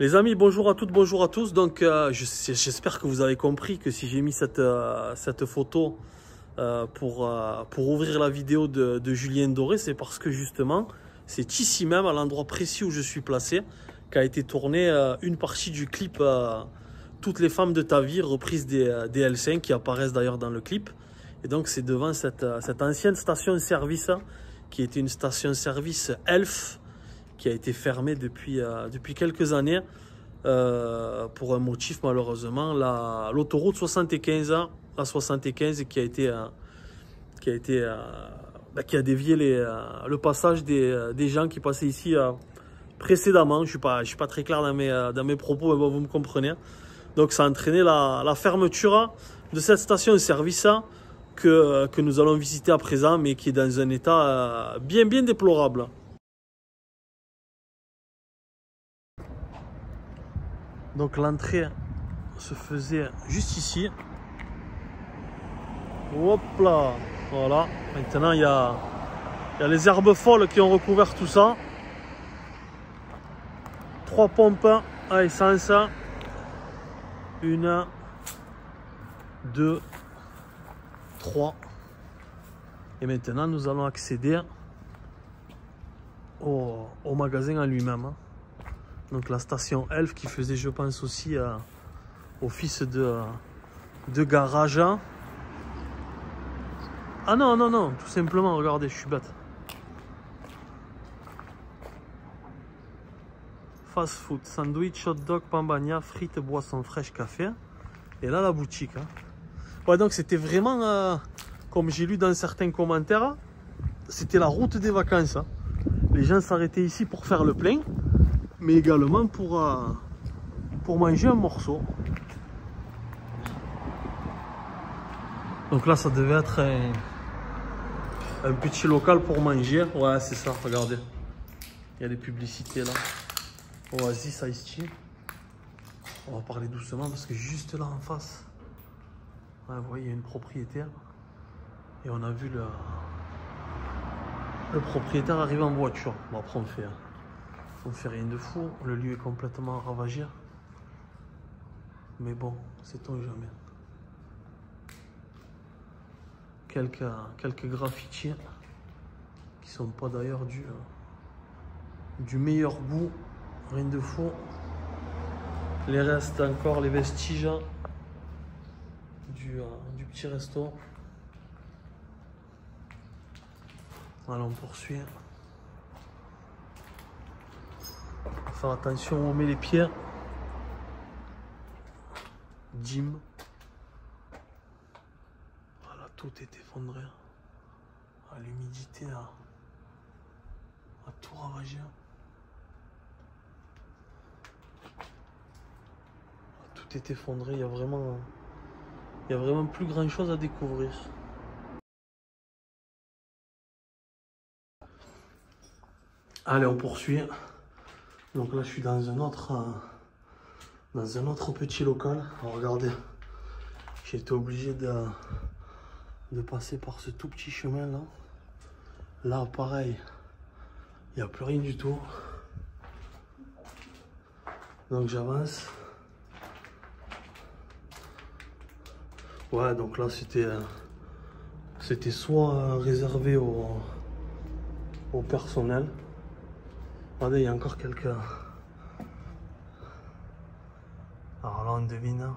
Les amis, bonjour à toutes, bonjour à tous. Donc, j'espère que vous avez compris que si j'ai mis cette photo pour ouvrir la vidéo de Julien Doré, c'est parce que justement, c'est ici même, à l'endroit précis où je suis placé, qu'a été tournée une partie du clip Toutes les femmes de ta vie, reprise des L5 qui apparaissent d'ailleurs dans le clip. Et donc, c'est devant cette ancienne station-service qui était une station-service Elf, qui a été fermée depuis quelques années pour un motif malheureusement, l'autoroute 75, la 75 qui a dévié le passage des gens qui passaient ici précédemment. Je suis pas très clair dans mes propos, mais bon, vous me comprenez. Donc ça a entraîné la fermeture de cette station-service que nous allons visiter à présent, mais qui est dans un état bien déplorable. Donc l'entrée se faisait juste ici. Hop là, voilà. Maintenant il y a les herbes folles qui ont recouvert tout ça. 3 pompes à essence. 1, 2, 3. Et maintenant nous allons accéder au magasin en lui-même. Donc la station Elf qui faisait, je pense, aussi office de garage. Ah non, tout simplement, regardez, je suis bête. Fast food, sandwich, hot dog, pambagna, frites, boissons fraîches, café. Et là, la boutique. Ouais, donc c'était vraiment, comme j'ai lu dans certains commentaires, c'était la route des vacances. Les gens s'arrêtaient ici pour faire le plein, mais également pour manger un morceau. Donc là, ça devait être un petit local pour manger. Ouais, c'est ça, regardez. Il y a des publicités là. Oasis Ice Tea. On va parler doucement parce que juste là en face, ouais, vous voyez, il y a une propriétaire. Et on a vu le propriétaire arriver en voiture. Bon, après, on fait rien de fou. Le lieu est complètement ravagé. Mais bon, sait-on jamais. Quelques graffitis qui sont pas d'ailleurs du meilleur goût. Rien de fou. Les restes encore, les vestiges du petit resto. Allez, on poursuit. Faire attention où on met les pieds. Gym. Voilà, tout est effondré. L'humidité a tout ravagé. Tout est effondré, il y a vraiment plus grand chose à découvrir. Allez, on poursuit. Donc là, je suis dans un autre petit local. Alors, regardez, j'ai été obligé de passer par ce tout petit chemin là. Là, pareil, il n'y a plus rien du tout. Donc j'avance. Ouais, donc là c'était soit réservé au personnel. Regardez, il y a encore quelques... Alors là, on devine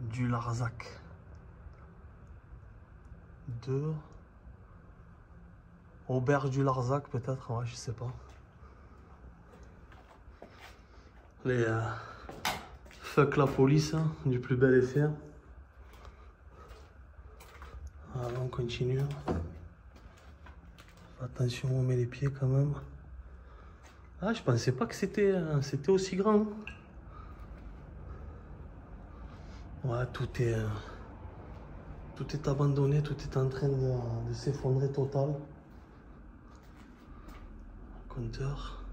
du Larzac. 2. Auberge du Larzac, peut-être, ouais, je sais pas. Les fuck la police, du plus bel effet. Voilà, on continue. Attention, on met les pieds quand même. Ah, je pensais pas que c'était aussi grand. Ouais, tout est abandonné, tout est en train de s'effondrer total. Compteur.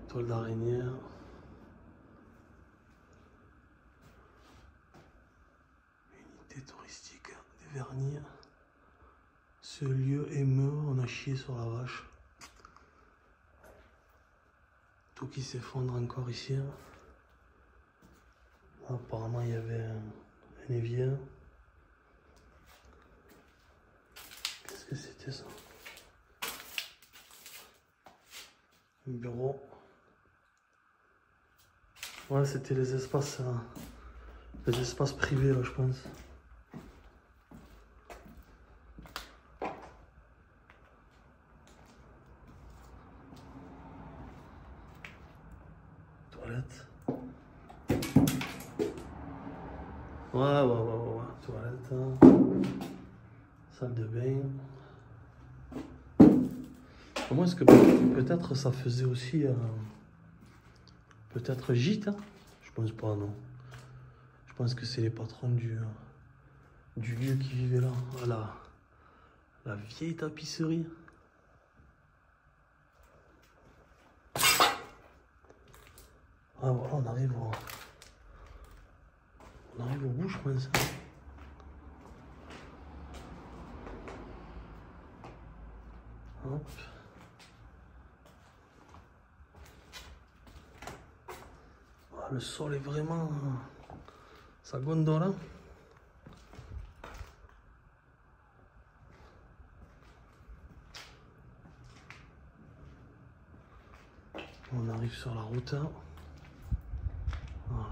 Toile d'araignée. Unité touristique des Verniers. Ce lieu émeut, on a chié sur la vache. tout qui s'effondre encore ici. Apparemment il y avait un évier. Qu'est-ce que c'était ça? Un bureau. Ouais, c'était les espaces privés là, je pense. Toilette. Ouais. Toilette. Hein. Salle de bain. Comment est-ce que peut-être ça faisait aussi peut-être gîte, hein? Je pense pas, non. Je pense que c'est les patrons du lieu qui vivaient là. Voilà. La vieille tapisserie. Ah voilà, on arrive au bout, je pense. Hop. Ah, le sol est vraiment... ça gondole, hein. On arrive sur la route. Hein. Voilà.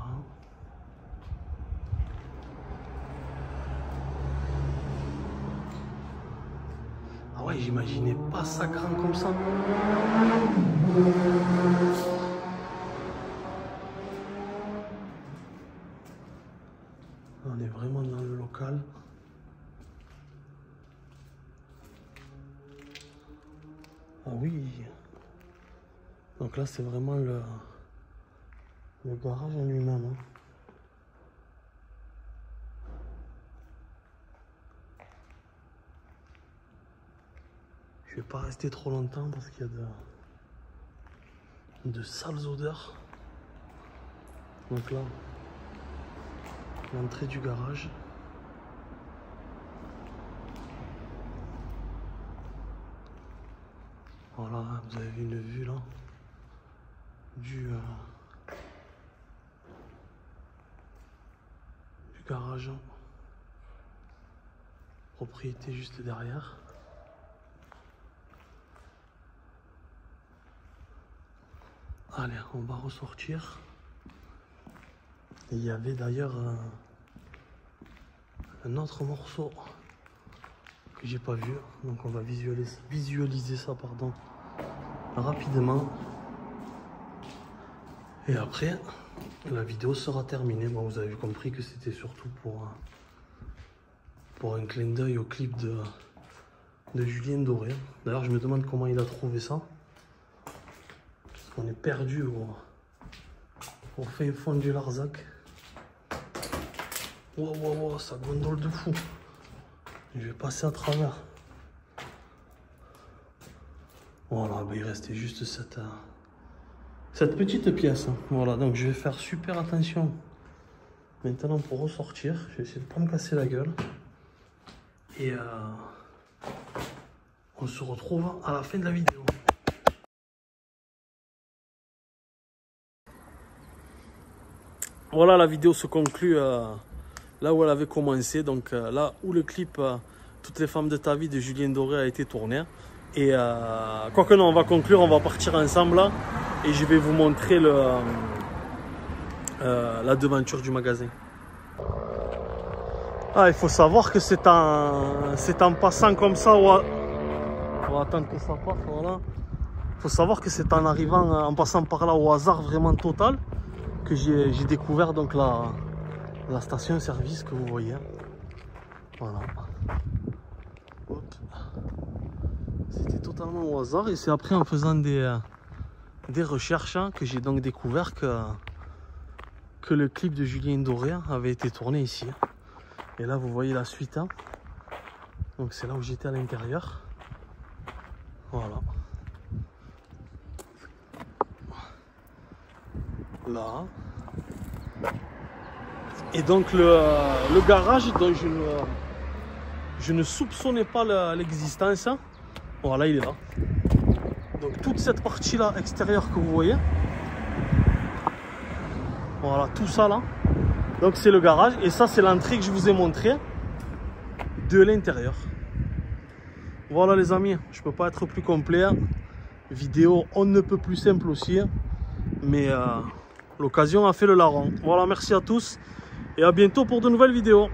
Ah ouais, j'imaginais pas ça grand comme ça. On est vraiment dans le local. Ah oui. Donc là, c'est vraiment le garage en lui-même. Hein. Je vais pas rester trop longtemps parce qu'il y a de sales odeurs. Donc là, l'entrée du garage. Voilà, vous avez une vue là du garage. Propriété juste derrière. Allez, on va ressortir. Et il y avait d'ailleurs un autre morceau que j'ai pas vu. Donc on va visualiser ça, pardon, rapidement. Et après, la vidéo sera terminée. Bon, vous avez compris que c'était surtout pour un clin d'œil au clip de Julien Doré. D'ailleurs, je me demande comment il a trouvé ça. On est perdu au fin fond du Larzac. Wow, ça gondole de fou. Je vais passer à travers. Voilà, ben il restait juste cette petite pièce. Voilà, donc je vais faire super attention. Maintenant pour ressortir, je vais essayer de ne pas me casser la gueule. Et on se retrouve à la fin de la vidéo. Voilà, la vidéo se conclut là où elle avait commencé. Donc là où le clip Toutes les femmes de ta vie de Julien Doré a été tourné. Et quoi que non, on va conclure, on va partir ensemble là. Et je vais vous montrer la devanture du magasin. Ah, il faut savoir que c'est en passant comme ça. On va attendre que ça passe, voilà. Il faut savoir que c'est en arrivant, en passant par là au hasard vraiment total, que j'ai découvert donc la station-service que vous voyez. Voilà. C'était totalement au hasard et c'est après en faisant des recherches que j'ai donc découvert que le clip de Julien Doré avait été tourné ici. Et là vous voyez la suite. Donc c'est là où j'étais à l'intérieur. Voilà. Là. Et donc le garage dont je ne soupçonnais pas l'existence. Voilà, il est là. Donc toute cette partie là extérieure que vous voyez, Voilà, tout ça là. Donc c'est le garage. Et ça, c'est l'entrée que je vous ai montré de l'intérieur. Voilà les amis, je peux pas être plus complet. Vidéo on ne peut plus simple aussi. Mais l'occasion a fait le larron. Voilà, merci à tous. Et à bientôt pour de nouvelles vidéos.